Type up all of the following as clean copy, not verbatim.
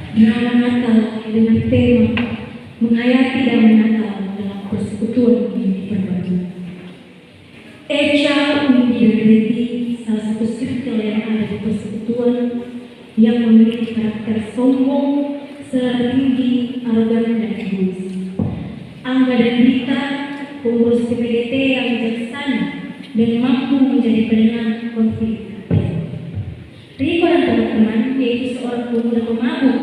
Drama Natal dengan tema menghayati damai Natal dalam persekutuan yang diperbaiki. Echa Undi dan Reti, salah satu circle yang ada di persekutuan yang memiliki karakter sombong, selera tinggi, arogan, dan egois. Angga dan Rita, pengurus PPDT yang bijaksana dan mampu menjadi pendengar konflik. Riko dan teman-teman yaitu seorang pemuda pemabuk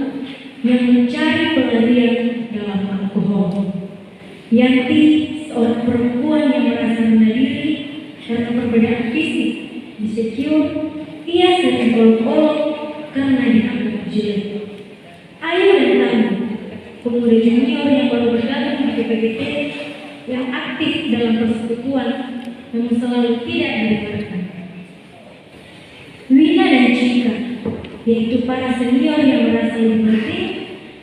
yang mencari pelarian dalam alkohol. Yanti, seorang perempuan yang merasa rendah diri karena perbedaan fisik, insecure, ia sering olok-olok karena dianggap jelek. Ayu dan Tami, pemuda junior yang baru bergabung di PPGT yang aktif dalam persekutuan namun selalu tidak didengarkan. Wina dan Cika, yaitu para senior yang merasa lebih penting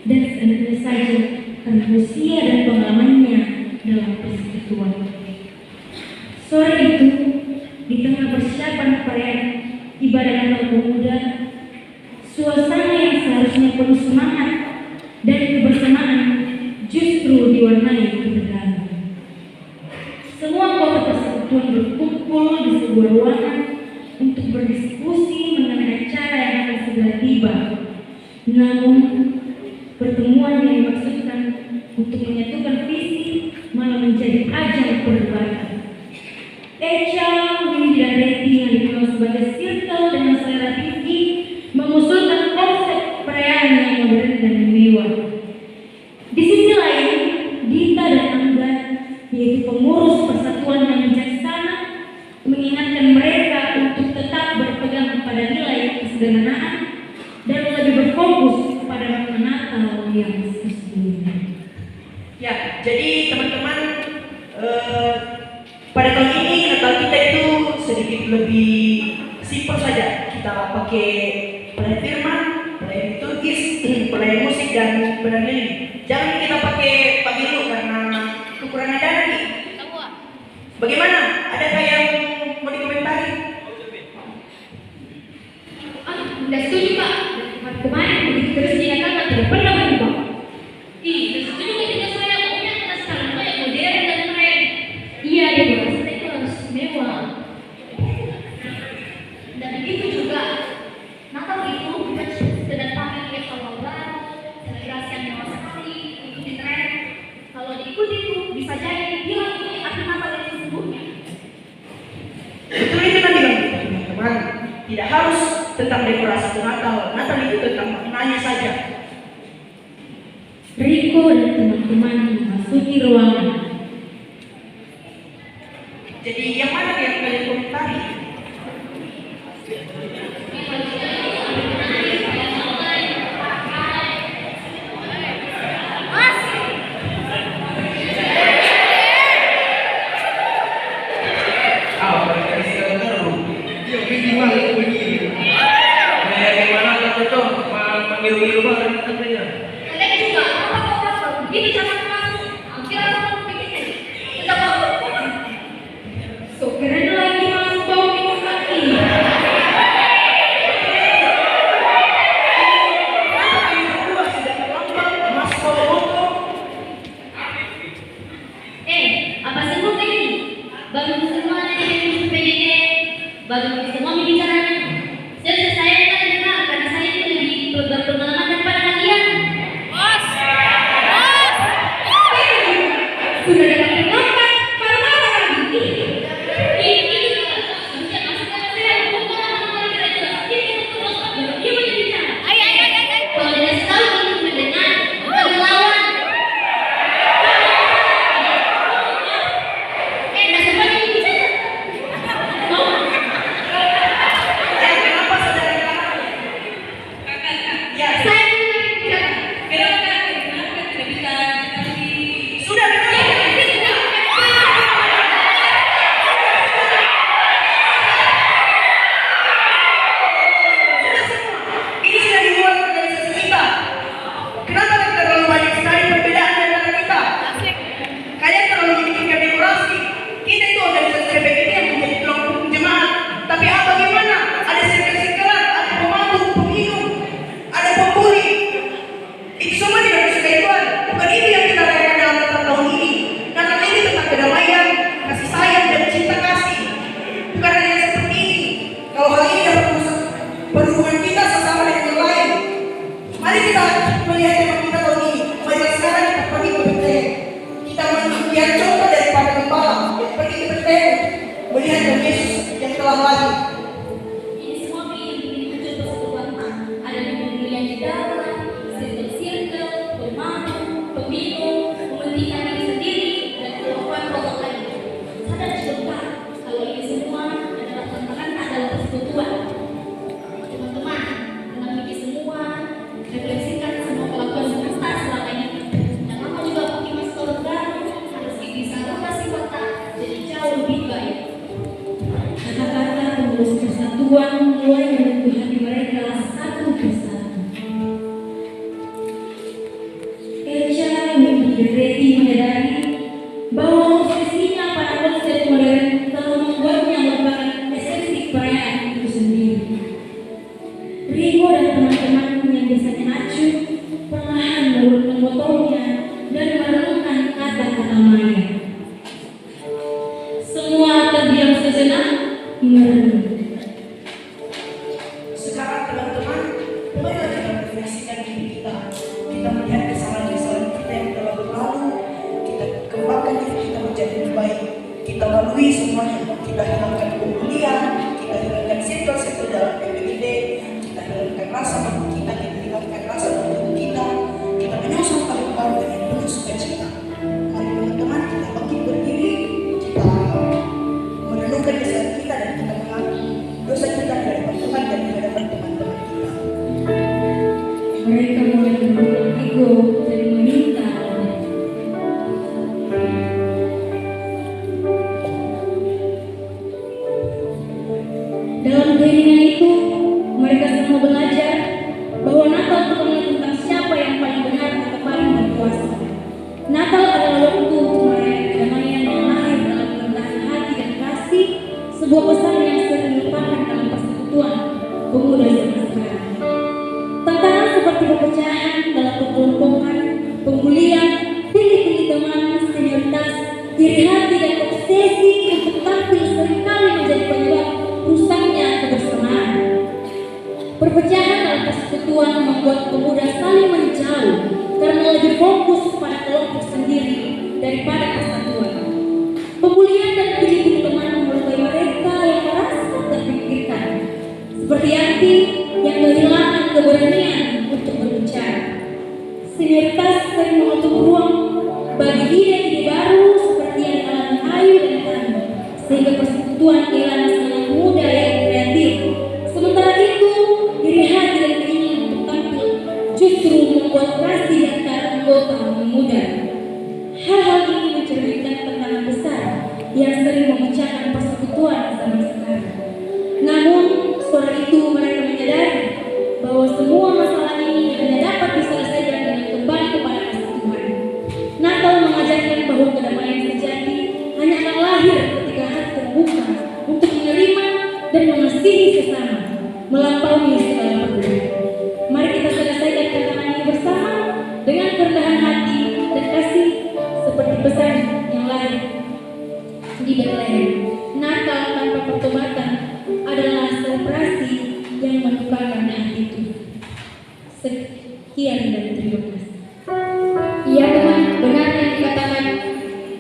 dan seenaknya saja karena usia dan pengalamannya dalam persekutuan. Sore itu, di tengah persiapan perayaan ibadah Natal Pemuda, suasana yang seharusnya penuh semangat dan kebersamaan justru diwarnai ketegangan. Semua anggota persekutuan berkumpul di sebuah ruangan untuk berdiskusi mengenai acara yang akan segera tiba. Namun, pertemuan yang dimaksudkan untuk menyatukan visi malah menjadi ajang perdebatan. Echa, Windy, dan Reti yang dikenal sebagai circle dengan selera tinggi mengusulkan konsep perayaan yang modern dan mewah. Di sisi lain, Dita dan Angga, yaitu pengurus persatuan yang bijaksana, mengingatkan mereka untuk tetap berpegang pada nilai kesederhanaan dan lebih berfokus pada makna Natal yang sesungguhnya. Ya, jadi teman-teman, pada tahun ini Natal kita itu sedikit lebih simpel saja. Kita pakai perayaan firman, perayaan liturgis, perayaan musik, dan perayaan lilin. Jangan kita pakai pemilu karena kekurangan dana nih. Bagaimana? Adakah yang mau dikomentari? Tidak setuju Pak. Kemarin begitu terus dikatakan tidak pernah berubah. Tidak setuju ketika saya maunya karena sekarang yang modern dan keren. Iya, dia merasa itu harus mewah. Dan begitu juga Natal itu bukan sekedar pakai kayak awal baru, selebrasi yang mewah sekali, ikuti tren. Kalau diikuti itu bisa jadi dia mengikuti arti Natal yang sesungguhnya. Betul itu kan bilang teman-teman. Tidak harus tentang dekorasi Natal. Natal itu tentang maknanya saja. Riko dan teman-teman memasuki ruangan. Jadi yang mana yang kalian komentari? Kalian juga apa begitu cara masuk? Kira apa begini? Kita bawa. So keren lagi mas bau minum lagi. Apa sebut ini? Baru semua ada di PDT, baru semua bicaranya. Saya kan dengar karena saya itu lebih berpengalaman daripada kalian. Bos. Rigo dan teman-teman yang biasanya acuh perlahan menurunkan botolnya dan merenungkan kata-kata Maya. Semua terdiam sejenak merenung. Sekarang teman-teman, mulailah kita refleksikan diri kita. Kita melihat kesalahan-kesalahan kita yang telah berlalu. Kita kembangkan diri kita menjadi lebih baik. Kita lalui semuanya. Kita hilangkan pembulian, kita hilangkan sirkel-sirkel dalam PPID, kita hilangkan rasa malu kita hilangkan rasa malu kita. Kita menyusun tahun baru dengan penuh sukacita. Mari teman-teman, kita bangkit berdiri, kita merenungkan kesalahan kita dan kita mengakui dosa kita di hadapan Tuhan dan di hadapan teman-teman kita. Mereka mulai berbuat ego dan meminta. Dalam keinginan itu, mereka semua belajar bahwa Natal bukanlah tentang siapa yang paling benar atau paling berkuasa. Natal adalah waktu untuk merayakan kedamaian yang lahir dalam kerendahan hati dan kasih, sebuah pesan yang sering dilupakan dalam persekutuan pemuda zaman sekarang. Tantangan seperti perpecahan dalam perkelompokan, pembulian, pilih-pilih teman, senioritas, iri hati dan obsesi untuk tampil seringkali menjadi penyebab rusaknya kebersamaan. Perpecahan dalam persekutuan membuat pemuda saling menjauh karena lebih fokus pada kelompok sendiri daripada persatuan. Pembulian dan pilih-pilih teman melukai mereka yang merasa terpikirkan, seperti Yanti yang kehilangan keberanian untuk berbicara. Senioritas sering menutup ruang bagi ide-ide baru seperti yang dialami Ayu dan Tani, sehingga persekutuan kehilangan semangat muda yang kreatif. Sementara itu, iri hati dan keinginan untuk tampil justru membuat kasih antara anggota memudar. Hal-hal ini mencerminkan tantangan besar yang sering memecahkan persekutuan zaman sekarang. Namun, suara itu mereka menyadari bahwa semua masalah ini hanya dapat diselesaikan dengan kembali kepada kasih Tuhan. Natal mengajarkan bahwa kedamaian sejati hanya akan lahir ketika hati terbuka untuk menerima dan mengasihi sesama, melampaui segala perbedaan. Mari kita selesaikan tantangan ini bersama dengan kerendahan hati dan kasih, seperti pesan yang lain di Bethlehem. Natal tanpa pertobatan adalah selebrasi yang menukarkan hati itu. Sekian dan terima kasih. Iya teman, benar yang dikatakan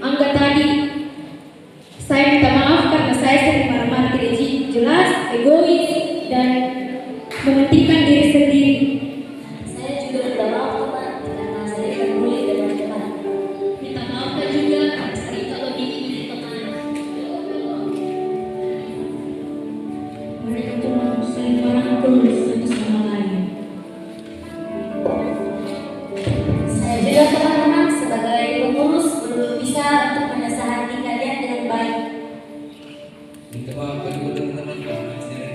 Angga tadi. Saya minta maaf karena saya sering marah-marah tidak jelas, egois, dan mementingkan diri sendiri. Saya juga minta maaf teman, karena saya terbuli teman-teman. Minta maaf dan juga karena sering lebih dari teman. Mereka cuma saling merangkul satu sama lain. Saya juga teman-teman sebagai pengurus belum bisa untuk menasihati kalian dengan baik. Minta maaf juga teman-teman karena saya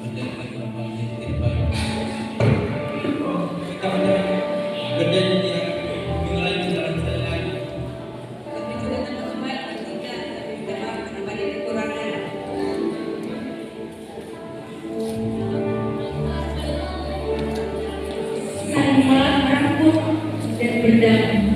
menjadi kurang baik. Kita berjanji yang lain jalan saya lagi. Tapi juga teman-teman ketika minta maaf karena banyak kekurangan. Saling merangkul dan berdamai.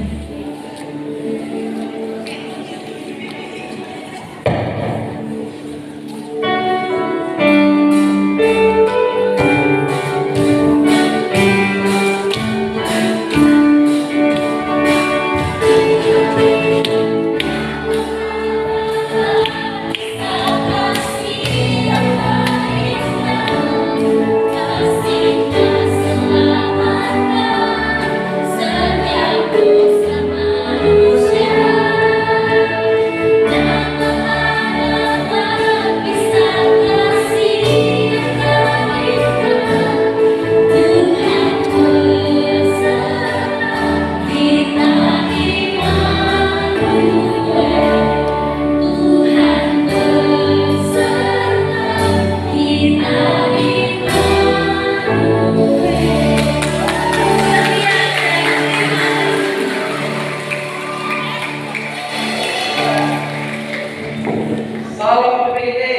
Salam PPID.